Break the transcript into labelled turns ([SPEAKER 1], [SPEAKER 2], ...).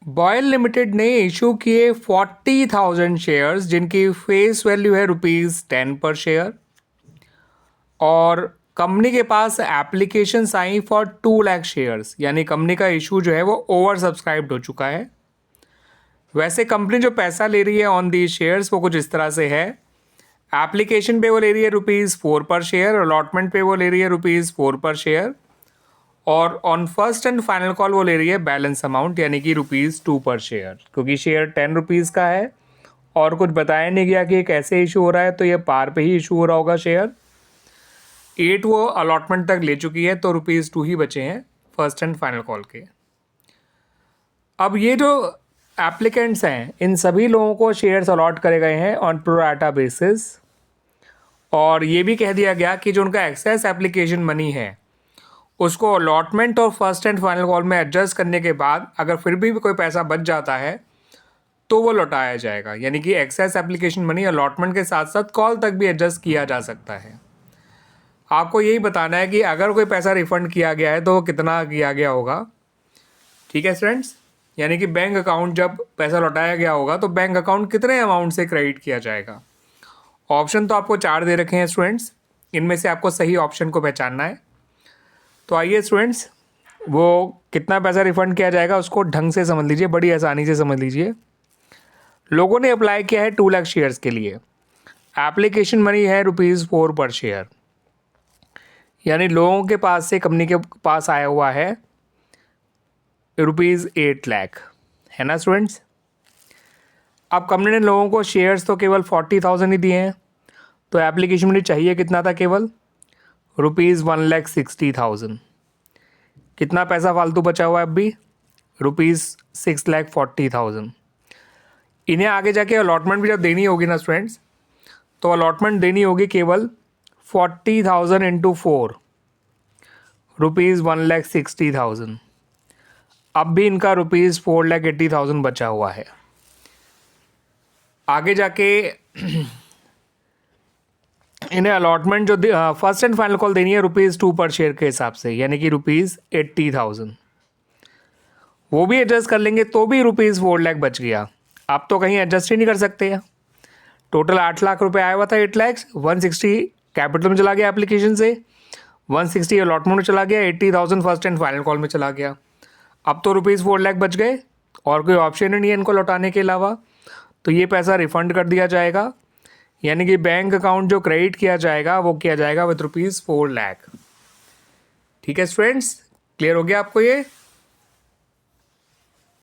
[SPEAKER 1] Boil limited ने issue किए 40,000 shares जिनकी फेस वैल्यू है ₹10 पर शेयर, और कंपनी के पास एप्लीकेशन आई फॉर 2 लाख शेयर्स, यानी कंपनी का इशू जो है वो ओवर सब्सक्राइब्ड हो चुका है। वैसे कंपनी जो पैसा ले रही है ऑन दी शेयर्स वो कुछ इस तरह से है। एप्लीकेशन पे वो ले रही है ₹4 पर शेयर, अलॉटमेंट पे वो ले रही है ₹4 पर शेयर, और on first and final call वो ले रही है बैलेंस अमाउंट यानी कि ₹2 पर शेयर। क्योंकि शेयर ₹10 का है और कुछ बताया नहीं गया कि ये कैसे इशू हो रहा है, तो ये पार पे ही इशू हो रहा होगा शेयर। 8 वो अलॉटमेंट तक ले चुकी है, तो ₹2 ही बचे हैं फर्स्ट एंड फाइनल कॉल के। अब ये जो एप्लीकेंट्स हैं इन सभी लोगों को शेयर्स अलॉट करे गए हैं ऑन प्रो-राटा बेसिस, और ये भी कह दिया गया कि जो उनका एक्सेस एप्लीकेशन मनी है उसको अलॉटमेंट और फर्स्ट एंड फाइनल कॉल में एडजस्ट करने के बाद अगर फिर भी कोई पैसा बच जाता है तो वो लौटाया जाएगा। यानी कि एक्सेस एप्लीकेशन मनी अलॉटमेंट के साथ साथ कॉल तक भी एडजस्ट किया जा सकता है। आपको यही बताना है कि अगर कोई पैसा रिफ़ंड किया गया है तो वो कितना किया गया होगा। ठीक है फ्रेंड्स, यानी कि बैंक अकाउंट जब पैसा लौटाया गया होगा तो बैंक अकाउंट कितने अमाउंट से क्रेडिट किया जाएगा। ऑप्शन तो आपको 4 दे रखे हैं स्टूडेंट्स, इनमें से आपको सही ऑप्शन को पहचानना है। तो आइए स्टूडेंट्स, वो कितना पैसा रिफ़ंड किया जाएगा उसको ढंग से समझ लीजिए, बड़ी आसानी से समझ लीजिए। लोगों ने अप्लाई किया है 2 लाख शेयर्स के लिए, एप्लीकेशन मनी है ₹4 पर शेयर, यानी लोगों के पास से कंपनी के पास आया हुआ है ₹8 लाख, है ना स्टूडेंट्स। अब कंपनी ने लोगों को शेयर्स तो केवल 40,000 ही दिए हैं, तो एप्लीकेशन मनी चाहिए कितना था, केवल ₹1,60,000। कितना पैसा फालतू बचा हुआ है अब भी, ₹6,40,000। इन्हें आगे जाके अलॉटमेंट भी जब देनी होगी ना स्टूडेंट्स, तो अलॉटमेंट देनी होगी केवल 40,000 इंटू 4, ₹1,60,000। अब भी इनका ₹4,80,000 बचा हुआ है। आगे जाके इन्हें अलॉटमेंट जो फर्स्ट एंड फाइनल कॉल देनी है ₹2 पर शेयर के हिसाब से, यानी कि ₹80,000। वो भी एडजस्ट कर लेंगे तो भी ₹4 लाख बच गया। आप तो कहीं एडजस्ट ही नहीं कर सकते हैं। टोटल 8 लाख रुपए आया हुआ था, 8 लाख 160 कैपिटल में चला गया एप्लीकेशन से, 160 अलॉटमेंट में चला गया, 80,000 फर्स्ट एंड फाइनल कॉल में चला गया। अब तो ₹4 लाख बच गए और कोई ऑप्शन ही नहीं है इनको लौटाने के अलावा, तो ये पैसा रिफ़ंड कर दिया जाएगा। यानी कि बैंक अकाउंट जो क्रेडिट किया जाएगा वो किया जाएगा विद ₹4 लाख। ठीक है स्टूडेंट्स, क्लियर हो गया आपको ये।